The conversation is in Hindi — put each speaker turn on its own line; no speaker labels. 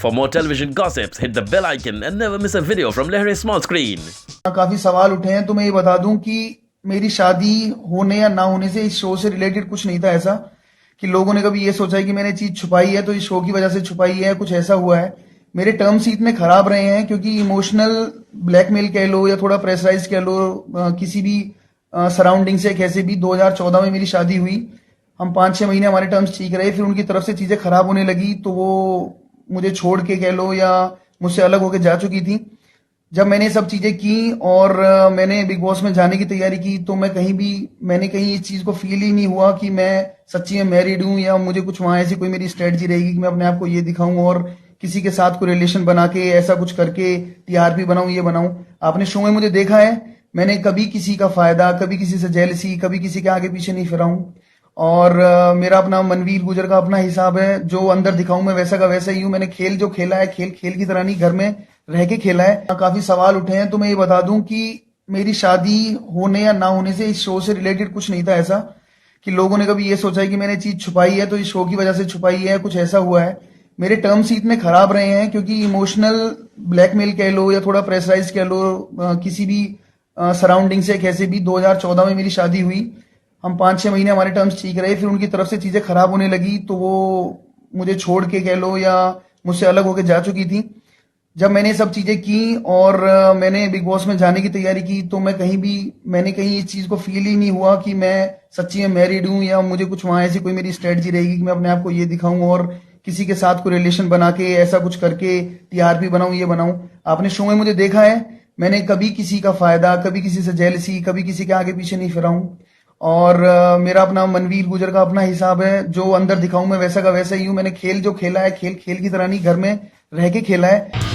For more television gossips, hit the bell icon and never miss a video from Lehre Small Screen.
काफी सवाल उठे हैं, तो मैं ये बता दूं कि मेरी शादी होने या ना होने से इस शो से रिलेटेड कुछ नहीं था ऐसा कि लोगों ने कभी ये सोचा है कि मैंने चीज छुपाई है तो इस शो की वजह से छुपाई है, कुछ ऐसा हुआ है। मेरे टर्म्स ही इतने खराब रहे हैं क्योंकि इमोशनल ब्लैकमेल कह लो या थोड़ा प्रेशराइज कह लो, किसी भी सराउंडिंग से कैसे भी 2014 में मेरी शादी हुई। हम 5-6 महीने हमारे टर्म्स ठीक रहे, फिर उनकी तरफ से चीजें खराब होने लगी तो वो मुझे छोड़ के कह लो या मुझसे अलग होकर जा चुकी थी। जब मैंने सब चीजें की और मैंने बिग बॉस में जाने की तैयारी की तो मैंने कहीं इस चीज को फील ही नहीं हुआ कि मैं सच्ची में मैरिड हूं या मुझे कुछ वहां ऐसी कोई मेरी स्ट्रेटजी रहेगी कि मैं अपने आप को ये दिखाऊं और किसी के साथ कोई रिलेशन बना के ऐसा कुछ करके टीआरपी बनाऊं, ये बनाऊं। आपने शो में मुझे देखा है, मैंने कभी किसी का फायदा, कभी किसी से जेलसी, कभी किसी के आगे पीछे नहीं फिरा हूं। और मेरा अपना मनवीर गुजर का अपना हिसाब है, जो अंदर दिखाऊं मैं वैसा का वैसा ही हूं। मैंने खेल जो खेला है, खेल खेल की तरह नहीं, घर में रह के खेला है। काफी सवाल उठे हैं, तो मैं ये बता दूं कि मेरी शादी होने या ना होने से इस शो से रिलेटेड कुछ नहीं था ऐसा कि लोगों ने कभी ये सोचा है कि मैंने चीज छुपाई है तो इस शो की वजह से छुपाई है, कुछ ऐसा हुआ है। मेरे टर्म्स ही इतने खराब रहे हैं क्योंकि इमोशनल ब्लैकमेल कह लो या थोड़ा प्रेशराइज कह लो, किसी भी सराउंडिंग से कैसे भी 2014 में मेरी शादी हुई। हम 5-6 महीने हमारे टर्म्स ठीक रहे, फिर उनकी तरफ से चीजें खराब होने लगी तो वो मुझे छोड़ के कह लो या मुझसे अलग होकर जा चुकी थी। जब मैंने सब चीजें की और मैंने बिग बॉस में जाने की तैयारी की तो मैंने कहीं इस चीज को फील ही नहीं हुआ कि मैं सच्ची में मैरिड हूं या मुझे कुछ वहां ऐसी कोई मेरी स्ट्रेटजी रहेगी कि मैं अपने आप को ये दिखाऊं और किसी के साथ कोई रिलेशन बना के ऐसा कुछ करके टीआरपी बनाऊं, ये बनाऊं। आपने शो में मुझे देखा है, मैंने कभी किसी का फायदा, कभी किसी से जेलसी, कभी किसी के आगे पीछे नहीं फिरा हूं। और मेरा अपना मनवीर गुजर का अपना हिसाब है, जो अंदर दिखाऊं मैं वैसा का वैसा ही हूं। मैंने खेल जो खेला है, खेल खेल की तरह नहीं, घर में रह के खेला है।